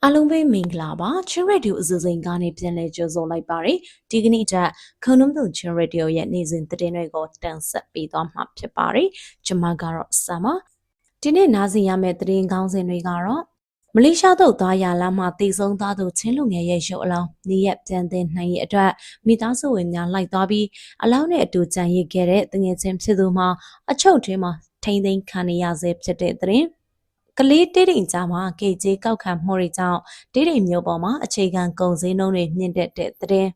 အားလုံးပဲမင်္ဂလာပါချင်းရေဒီယိုအစီအစဉ်ကနေပြန်လည်ကြိုဆိုလိုက်ပါရယ်ဒီကနေ့အတွက်ခုံနှုံးသူချင်းရေဒီယိုရဲ့နေ့စဉ်သတင်းတွေကိုတင်ဆက်ပေးသွားမှာဖြစ်ပါတယ်ကျွန်မကတော့ဆမ်ပါဒီနေ့နားဆင်ရမယ့်သတင်းကောင်းစင်တွေကတော့မလေးရှားသို့သွားရလမ်းမှာတည်ဆုံသားသူချင်းလူငယ်ရဲ့ရုပ်အလောင်းနေ့ရက်ပြန်တင်နိုင်ရဲ့အတွက်မိသားစုဝင်များလိုက်သွားပြီးအလောင်းနဲ့အတူကြံရစ်ခဲ့တဲ့တငယ်ချင်းဖြစ်သူမှာအချုပ်ထဲမှာထိမ့်သိမ်းခံရဆဲဖြစ်တဲ့သတင်းကလေးတေးတိမ်ကြားမှာကေဂျေးကောက်ခံမှုတွေကြောင့်တေးတိမ်မျိုးပေါ်မှာအခြေခံကုန်စည်နှုန်းတွေမြင့်တက်တဲ့တဲ့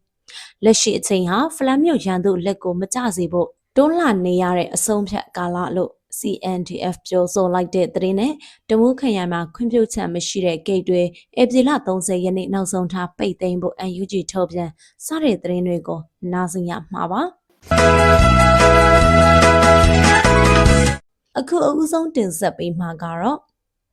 လက်ရှိအချိန်ဟာဖလန်မြို့ရန်သူလက်ကိုမကျစေဖို့တွန်းလှနေရတဲ့အဆုံးဖြတ်ကာလလို့ CNDF ပြောဆိုလိုက်တဲ့သတင်းနဲ့တမူးခရိုင်မှာခွင့်ပြုချက်မရှိတဲ့ဂိတ်တွေဧပြီလ30ရက်နေ့နောက်ဆုံးထားပိတ်သိမ်းဖို့ UNG ထုတ်ပြန်စတဲ့သတင်းတွေကိုနားဆင်ရမှာပါအခုအဦးဆုံးတင်ဆက်ပေးမှာကတော့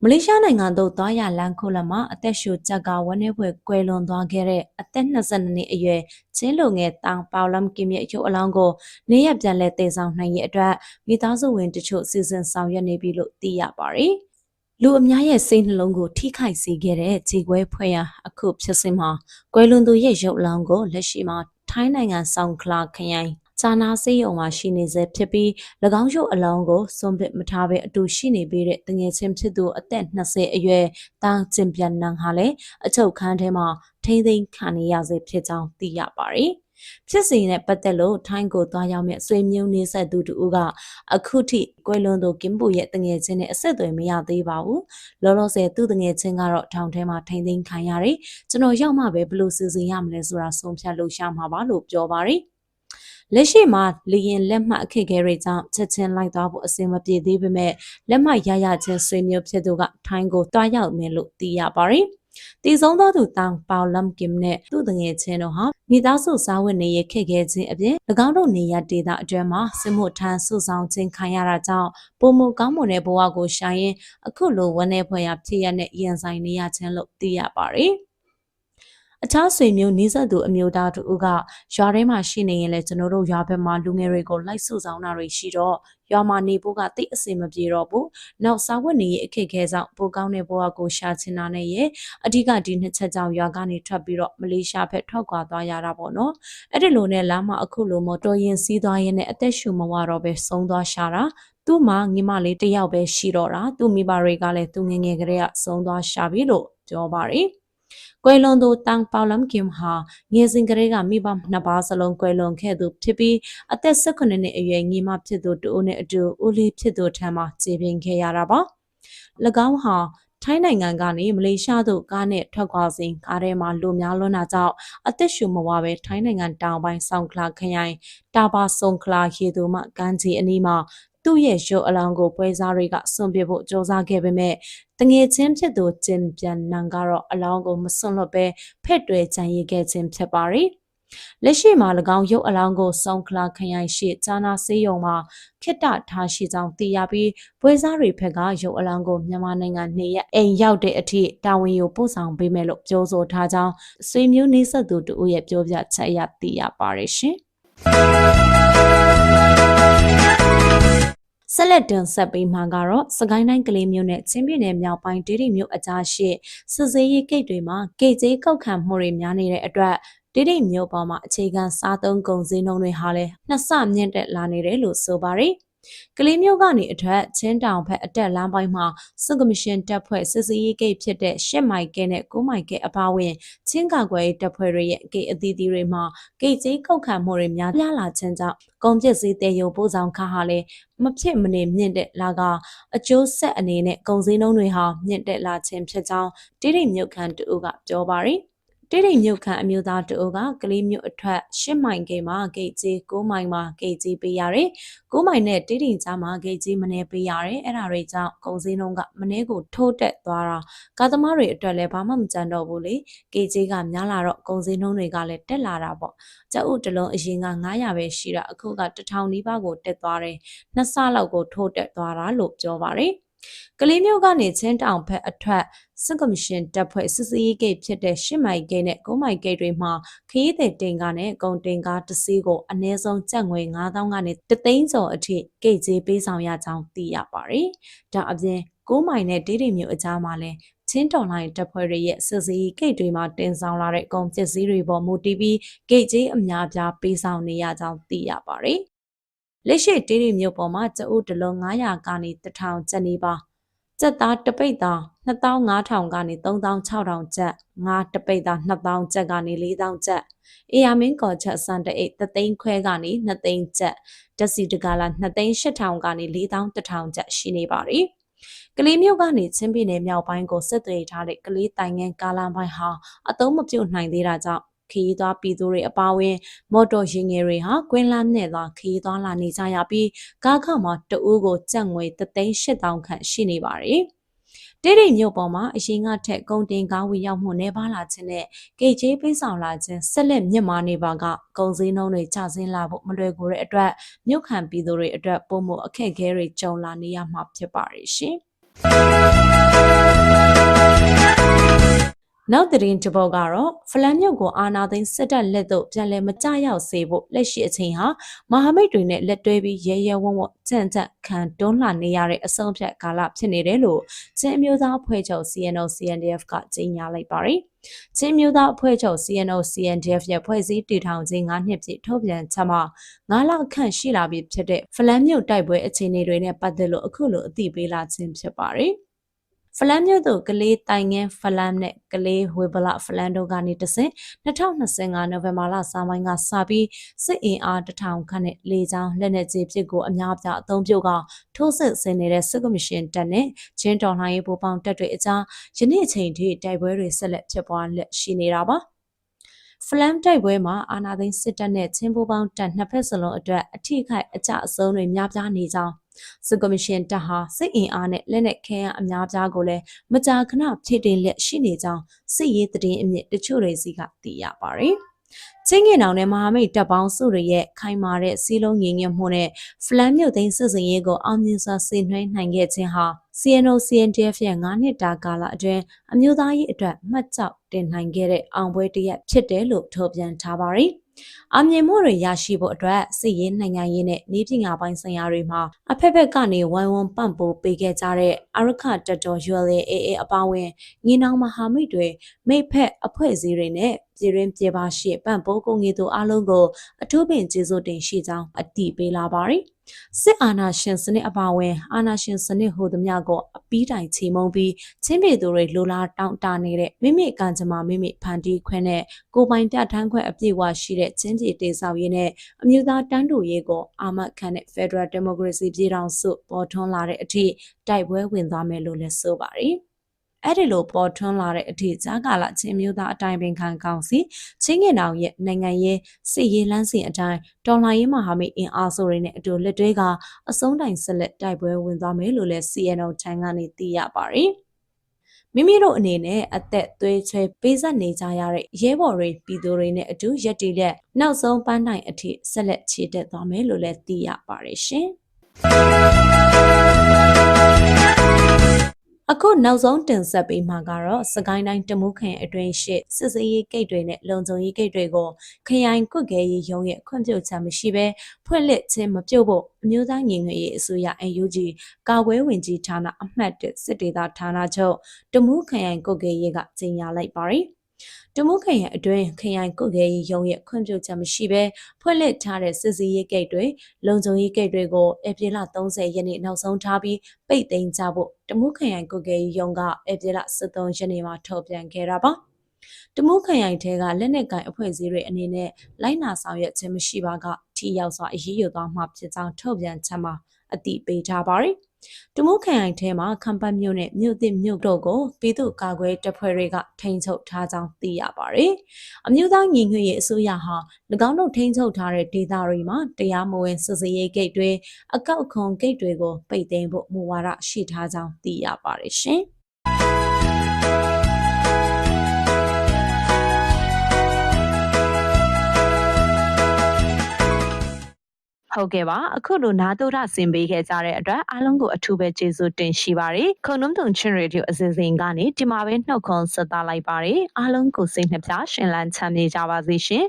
မလေးရှားနိုင်ငံသို့သွားရလမ်းခိုးလမှာအသက်ရှူကြက်ကဝန်းနေပွဲကွယ်လွန်သွားခဲ့တဲ့အသက်22နှစ်အရွယ်ချင်းလူငယ်တောင်ပေါလမ်ကင်ရဲ့ရုပ်အလောင်းကိုနေရပြန်လဲတည်ဆောင်နိုင်ရဲ့အတွက်မိသားစုဝင်တချို့စီစဉ်ဆောင်ရွက်နေပြီလို့သိရပါတယ်။လူအများရဲ့စိတ်နှလုံးကိုထိခိုက်စေခဲ့တဲ့ခြေခွဲဖွဲ့ရအခုဖြစ်စဉ်မှာကွယ်လွန်သူရဲ့ရုပ်အလောင်းကိုလက်ရှိမှာထိုင်းနိုင်ငံဆောင်ခလာခရိုင်ဇာနာစေးရုံမှာရှိနေစေဖြစ်ပြီး၎င်းရုပ်အလောင်းကိုစွန့်ပစ်မထားဘဲအတူရှိနေပြီးတဲ့တငယ်ချင်းဖြစ်သူအသက်20အရွယ်တောင်ကျင်ပြန်နန်းဟာလည်းအချုပ်ခန်းထဲမှာထိမ့်သိမ်းခံရစေဖြစ်ကြောင်းသိရပါတယ်။ဖြစ်စဉ်နဲ့ပတ်သက်လို့ထိုင်းကိုသွားရောက်မဲ့ဆွေမျိုးနေဆက်သူတို့ကအခုထိကွယ်လွန်သူကင်ပူရဲ့တငယ်ချင်းနဲ့အဆက်အသွယ်မရသေးပါဘူး။လောလောဆယ်သူ့တငယ်ချင်းကတော့ထောင်ထဲမှာထိမ့်သိမ်းခံရတယ်။ကျွန်တော်ရောက်မှပဲဘယ်လိုစီစဉ်ရမလဲဆိုတာဆုံးဖြတ်လို့ရမှာပါလို့ပြောပါတယ်။လက်ရှိမှာလေရင်လက်မှတ်အခက်အခဲတွေကြောင့်ချက်ချင်းလိုက်သွားဖို့အဆင်မပြေသေးပေမဲ့လက်မှတ်ရချင်းဆွေမျိုးဖြစ်သူကထိုင်းကိုတွားရောက်မယ်လို့သိရပါတယ်။တည်ဆုံးသောသူတောင်ပေါလမ်ကင်နဲ့သူ့တငယ်ချင်းတို့ဟာမိသားစုစားဝတ်နေရခက်ခဲခြင်းအပြင်၎င်းတို့နေရဒေသအတွင်းမှာစစ်မှုထမ်းစုဆောင်ခြင်းခံရတာကြောင့်ပုံမကောင်းမွန်တဲ့ဘဝကိုရှာရင်အခုလိုဝန်းနေဖွဲ့ရဖြစ်ရတဲ့ရင်ဆိုင်နေရခြင်းလို့သိရပါတယ်။အခြားဆွေမျိုးနီးစပ်သူအမျိုးသားတို့ကရွာထဲမှာရှိနေရင်လည်းကျွန်တော်တို့ရွာဘက်မှာလူငယ်တွေကိုလိုက်စုဆောင်တာတွေရှိတော့ရွာမှာနေဖို့ကတိတ်အဆင်မပြေတော့ဘူး။နောက်စားဝတ်နေရေးအခက်အခဲကြောင့်ပိုကောင်းတဲ့ဘဝကိုရှာချင်တာနဲ့ရဲ့အဓိကဒီနှစ်ချက်ကြောင့်ရွာကနေထွက်ပြီးတော့မလေးရှားဘက်ထွက်ခွာသွားရတာပေါ့နော်။အဲ့ဒီလိုနဲ့လမ်းမှာအခုလိုမော်တော်ယာဉ်စီးသွားရင်းနဲ့အသက်ရှူမဝတော့ပဲဆုံးသွားရှာတာသူ့မှာညီမလေးတစ်ယောက်ပဲရှိတော့တာသူ့မိဘတွေကလည်းသူငငယ်ကလေးကဆုံးသွားရှာပြီလို့ပြောပါတယ်။ကွယ်လွန်သူတောင်ပေါလမ်ကင်ဟာငယ်စဉ်ကလေးကမိဘနှစ်ပါးစလုံးကွယ်လွန်ခဲ့သူဖြစ်ပြီးအသက်18နှစ်အရွယ်ညီမဖြစ်သူတူနဲ့အတူဦးလေးဖြစ်သူထံမှကျေပင်ခဲ့ရတာပါ၎င်းဟာထိုင်းနိုင်ငံကနေမလေးရှားသို့ကားနဲ့ထွက်ခွာစဉ်ကားထဲမှာလူများလွန်းတာကြောင့်အသက်ရှူမဝပဲထိုင်းနိုင်ငံတောင်ပိုင်းဆောင်ခလာခရိုင်တာဘာဆုံခလာရေသူမှကမ်းခြေအနီးမှာသူ့ရဲ့ရုပ်အလောင်းကိုပွဲစားတွေကစွန့်ပစ်ဖို့ကြိုးစားခဲ့ပေမဲ့တငယ်ချင်းဖြစ်သူကျင်ပြန်နန်ကတော့အလောင်းကိုမစွန့်လွတ်ပဲဖက်တွယ်ကြံရည်ခဲ့ခြင်းဖြစ်ပါတယ်။လက်ရှိမှာ၎င်းရုပ်အလောင်းကိုစုံခလာခရိုင်ရှိဂျာနာစေးရုံမှာခိတ္တထားရှိကြောင်းသိရပြီးပွဲစားတွေဘက်ကရုပ်အလောင်းကိုမြန်မာနိုင်ငံနေရအိမ်ရောက်တဲ့အထိတာဝန်ယူပို့ဆောင်ပေးမယ်လို့ပြောဆိုထားကြောင်းဆွေမျိုးနှိစက်သူတို့ရဲ့ပြောပြချက်အရသိရပါတယ်ရှင်။ဆက်လက်တင်ဆက်ပေးမှာကတော့စကိုင်းတိုင်းကလေးမျိုးနဲ့ချင်းပြည်နယ်မြောက်ပိုင်းဒေဒီမျိုးအကြားရှိစစ်စေးရေးဂိတ်တွေမှာဂိတ်ကျေးကောက်ခံမှုတွေများနေတဲ့အတွက်ဒေဒီမျိုးပေါ်မှာအခြေခံစားသုံးကုန်စည်နှုန်းတွေဟာလည်းနှစ်ဆမြင့်တက်လာနေတယ်လို့ဆိုပါတယ်ကလေးမျိုးကနေအထက်ချင်းတောင်ဘက်အတက်လမ်းပိုင်းမှာစုကမရှင်တပ်ဖွဲ့စစ်စေးရေးဂိတ်ဖြစ်တဲ့၈မိုင်ကဲနဲ့9မိုင်ကဲအပါအဝင်ချင်းကာကွယ်တပ်ဖွဲ့တွေရဲ့ဂိတ်အသီးသီးတွေမှာဂိတ်ကျေးကောက်ခံမှုတွေများပြားလာခြင်းကြောင့်ကုန်ပစ္စည်းတဲရုံပို့ဆောင်ခါဟာလည်းမဖြစ်မနေမြင့်တက်လာကအကျိုးဆက်အနေနဲ့ကုန်စည်နှုန်းတွေဟာမြင့်တက်လာခြင်းဖြစ်ကြောင်းတိတိမြုပ်ခန့်တူကပြောပါတယ်တိတိမြုပ်ခန့်အမျိုးသားတို့ကကလေးမျိုးအထက်၈မိုင်ဂိတ်မှာဂိတ်ကြီး9မိုင်မှာဂိတ်ကြီးပေးရတယ်။9မိုင်နဲ့တိတိကြားမှာဂိတ်ကြီးမနေပေးရတယ်။အဲ့ဒါတွေကြောင့်ကုန်စည်နှုန်းကမနေကိုထိုးတက်သွားတာကားသမားတွေအတွက်လည်းဘာမှမကြံတော့ဘူးလေ။ဂိတ်ကြီးကများလာတော့ကုန်စည်နှုန်းတွေကလည်းတက်လာတာပေါ့။ကြောက်ဥတလုံးအရင်က900ပဲရှိတာအခုက1000နီးပါးကိုတက်သွားတယ်။နှစ်ဆလောက်ကိုထိုးတက်သွားတာလို့ပြောပါတယ်။ကလေးမျိုးကနေချင်းတောင်ဘက်အထက်စစ်ကမရှင်တပ်ဖွဲ့စစ်စေးဂိတ်ဖြစ်တဲ့၈မိုင်ဂိတ်နဲ့9မိုင်ဂိတ်တွေမှာခရီးသည်တင်ကားနဲ့ကုန်တင်ကားတစ်စီးကိုအနည်းဆုံးကျပ်ငွေ9000ကနေ3သိန်းကျော်အထိဂိတ်ကြေးပေးဆောင်ရကြောင်းသိရပါတယ်။ဒါအပြင်9မိုင်နဲ့ဒေဒီမျိုးအကြားမှာလည်း ချင်းတော်လိုင်းတပ်ဖွဲ့တွေရဲ့စစ်စည်းဂိတ်တွေမှာတင်ဆောင်လာတဲ့ကုန်ပစ္စည်းတွေပေါ်မူတည်ပြီးဂိတ်ကြီးအများပြားပေးဆောင်နေရကြောင်းသိရပါတယ်။လက်ရှိတေးရီမြို့ပေါ်မှာကျပ်ဦးတလုံး900ကနေ1000ကျပ်နေပါကျပ်သားတပိတ်သား2500ကနေ3600ကျပ်ငါးတပိတ်သား2000ကျပ်ကနေ4000ကျပ်အေယာမင်းကော်ချက်စံတအိတ်3သိန်းခွဲကနေ2သိန်းကျပ်ဓာတ်စီတကာလာ2သိန်း8000ကနေ4100ကျပ်ရှိနေပါတယ်ကလေးမြို့ကနေချင်းပြည်နယ်မြောက်ပိုင်းကိုဆက်သွယ်ထားတဲ့ကလေးတိုင်ငန်းကားလမ်းပိုင်းဟာအသုံးမပြုနိုင်သေးတာကြောင့်ခရီးသွားပြည်သူတွေအပါအဝင်မော်တော်ယာဉ်ငယ်တွေဟာကွင်းလမ်းနဲ့သာခရီးသွားလာနေကြရပြီးကားခမှာတအူးကိုကျပ်ငွေ3,800ခန့်ရှိနေပါတယ်။တေးရိမ်မြို့ပေါ်မှာအရင်ကထက်ကုန်တင်ကားဝေရောက်မှုနေပါလာခြင်းနဲ့ဂိတ်ကြီးပေးဆောင်လာခြင်းဆက်လက်မြင့်မားနေပါကကုန်စည်နှုန်းတွေကျဆင်းလာဖို့မလွယ်ကူတဲ့အတွက်မြို့ခံပြည်သူတွေအတွက်ပုံမှုအခက်အခဲတွေကြုံလာနေရမှာဖြစ်ပါရဲ့ရှင်။နောက်သတင်းတစ်ပုဒ်ကတော့ဖလန်မြို့ကိုအာနာသိန်းစစ်တပ်လက်သို့ပြန်လည်မကျရောက်စေဖို့လက်ရှိအချိန်ဟာမဟာမိတ်တွေနဲ့လက်တွဲပြီးရဲရဲဝံ့ဝံ့ကြံ့ကြံ့ခံတွန်းလှန်နေရတဲ့အဆုံးဖြတ်ကာလဖြစ်နေတယ်လို့ချင်းအမျိုးသားအဖွဲ့ချုပ် CNO-CNDF ကကြေညာလိုက်ပါတယ်။ချင်းမျိုးသားအဖွဲ့ချုပ် CNO-CNDF ရဲ့ဖွဲ့စည်းတည်ထောင်ခြင်း9နှစ်ပြည့်ထုတ်ပြန်ချက်မှာ9လခန့်ရှိလာပြီဖြစ်တဲ့ဖလန်မြို့တိုက်ပွဲအခြေအနေတွေနဲ့ပတ်သက်လို့အခုလိုအသိပေးလာခြင်းဖြစ်ပါတယ်။ဖလန်မြို့သို့ကလေးတိုင်ငန်းဖလန်နဲ့ကလေးဝေဗလာဖလန်တို့ကနေတဆင့်2025နိုဝင်ဘာလစပိုင်းကစပြီးစစ်အင်အား1000ခန့်နဲ့လေကြောင်းလက်နက်ကြီးပစ်ကိုအများပြအသုံးပြုကထိုးစစ်ဆင်နေတဲ့စစ်ကော်မရှင်တပ်နဲ့ချင်းတော်လှန်ရေးပူးပေါင်းတပ်တွေအကြားယနေ့အချိန်ထိတိုက်ပွဲတွေဆက်လက်ဖြစ်ပွားလက်ရှိနေတာပါဖလန်တိုက်ပွဲမှာအာနာသိန်းစစ်တပ်နဲ့ချင်းပူးပေါင်းတပ်နှစ်ဖက်စလုံးအတွက်အထိခိုက်အကျအဆုံးတွေများပြားနေကြောင်းစစ်ကော်မရှင်တပ်ဟာစစ်အင်အားနဲ့လက်နက်ခဲယမ်းအများပြားကိုလည်းမကြာခဏဖြည့်တင်လက်ရှိနေကြောင်းစစ်ရေးသတင်းအမြင့်တချို့တွေစီကသိရပါတယ်။ချင်းငင်တောင်နဲ့မဟာမိတ်တပ်ပေါင်းစုတွေရဲ့ခိုင်မာတဲ့စီးလုံးညီညွတ်မှုနဲ့ဖလန်မြို့သိမ်းစစ်စင်ရေးကိုအောင်မြင်စွာဆင်နွှဲနိုင်ခဲ့ခြင်းဟာ CNO-CNDF ရဲ့9နှစ်တာကာလအတွင်းအမျိုးသားရေးအတွက်မှတ်ကျောက်တင်နိုင်ခဲ့တဲ့အောင်ပွဲတစ်ရပ်ဖြစ်တယ်လို့ထုတ်ပြန်ထားပါတယ်။အောင်မြင်မှုတွေရရှိဖို့အတွက်စစ်ရေးနိုင်ငံရေးနဲ့နည်းပညာပိုင်းဆိုင်ရာတွေမှာအဖက်ဖက်ကနေဝိုင်းဝန်းပံ့ပိုးပေးခဲ့ကြတဲ့အာရခတပ်တော် ULA/AA အပါအဝင်ငင်းအောင်မဟာမိတ်တွေမိတ်ဖက်အဖွဲ့အစည်းတွေနဲ့ပြည်တွင်းပြည်ပရှိပံ့ပိုးကုန်ရည်သူအလုံးကိုအထူးပင်ကျေးဇူးတင်ရှိကြောင်းအတည်ပြုလာပါတယ်စစ်အာဏာရှင်စနစ်အပါအဝင်အာဏာရှင်စနစ်ဟူသမျှကိုအပီးတိုင်ချေမှုန်းပြီးချင်းပြည်သူတွေလိုလားတောင်းတနေတဲ့မိမိကံကြမ္မာမိမိဖန်တီးခွင့်နဲ့ကိုပိုင်ပြဋ္ဌာန်းခွင့်အပြည့်အဝရှိတဲ့ချင်းပြည်တေဆောက်ရေးနဲ့အမျိုးသားတန်းတူရေးကိုအာမခံတဲ့ Federal Democracy ပြည်ထောင်စုပေါ်ထွန်းလာတဲ့အထိတိုက်ပွဲဝင်သွားမယ်လို့လည်းဆိုပါတယ်အဲ့ဒီလိုပေါ်ထွန်းလာတဲ့အထိကြားကာလချင်းမျိုးသားအတိုင်းပင်ခံကောင်စီချင်းငင်တောင်ရဲ့နိုင်ငံရေးစစ်ရေးလမ်းစဉ်အတိုင်းတော်လှန်ရေးမဟာမိတ်အင်အားစုတွေနဲ့အတူလက်တွဲကအစုံတိုင်ဆက်လက်တိုက်ပွဲဝင်သွားမယ်လို့လည်း CNO ထံကနေသိရပါတယ်မိမိတို့အနေနဲ့အသက်သွေးချွေပေးဆက်နေကြရတဲ့ရဲဘော်တွေပြည်သူတွေနဲ့အတူရက်တီလက်နောက်ဆုံးပန်းတိုင်အထိဆက်လက်ချီတက်သွားမယ်လို့လည်းသိရပါတယ်ရှင်အခုနောက်ဆုံးတင်ဆက်ပေးမှာကတော့စကိုင်းတိုင်းတမူးခရိုင်အတွင်းရှိစစ်စေးရေးဂိတ်တွေနဲ့လုံခြုံရေးဂိတ်တွေကိုခရိုင်ကွက်ကဲရေးရုံးရဲ့ခွင့်ပြုချက်မရှိဘဲဖွင့်လှစ်ခြင်းမပြုတ်ဖို့အမျိုးသားညီညွတ်ရေးအစိုးရ NUG ကာကွယ်ဝင်ကြီးဌာနအမှတ်1စစ်ဒေသဌာနချုပ်တမူးခရိုင်ကွက်ကဲရေးကကြေညာလိုက်ပါတယ်တမူးခရိုင်အတွင်းခရိုင်ကုတ်ကဲရေးရုံးရဲ့ခွင့်ပြုချက်မရှိဘဲဖွင့်လှစ်ထားတဲ့စစ်စည်းရေးဂိတ်တွေလုံခြုံရေးဂိတ်တွေကိုဧပြီလ30ရက်နေ့နောက်ဆုံးထားပြီးပိတ်သိမ်းကြဖို့တမူးခရိုင်ကုတ်ကဲရေးရုံးကဧပြီလ13ရက်နေ့မှာထုတ်ပြန်ခဲ့တာပါတမူးခရိုင်ထဲကလက်နက်ကိုင်အဖွဲ့အစည်းတွေအနေနဲ့လိုက်နာဆောင်ရွက်ခြင်းမရှိပါကထိရောက်စွာအရေးယူသွားမှာဖြစ်ကြောင်းထုတ်ပြန်ချက်မှာအတည်ပြုထားပါတယ်တမူးခရိုင်ထဲမှာခမ်ပတ်မြို့နဲ့မြို့သစ်မြို့တို့ကိုပြည်သူ့ကာကွယ်တပ်ဖွဲ့တွေကထိန်းချုပ်ထားကြောင်းသိရပါတယ်။အမျိုးသားညီညွတ်ရေးအစိုးရဟာ၎င်းတို့ထိန်းချုပ်ထားတဲ့ဒေသတွေမှာတရားမဝင်စစ်ဆေးရေးဂိတ်တွေအကောက်ခွန်ဂိတ်တွေကိုပိတ်သိမ်းဖို့မူဝါဒရှိထားကြောင်းသိရပါတယ်ရှင်။ဟုတ်ကဲ့ပါအခုလိုနာတော်ရဆင်ပေးခဲ့ကြတဲ့အတွက်အားလုံးကိုအထူးပဲကျေးဇူးတင်ရှိပါတယ်ခုံနှုံတုံချင်းရေဒီယိုအစီအစဉ်ကနေဒီမှာပဲနှုတ်ခွန်းဆက်သလိုက်ပါတယ်အားလုံးကိုစိတ်နှပြရှင်လန်းချမ်းမြေကြပါစေရှင်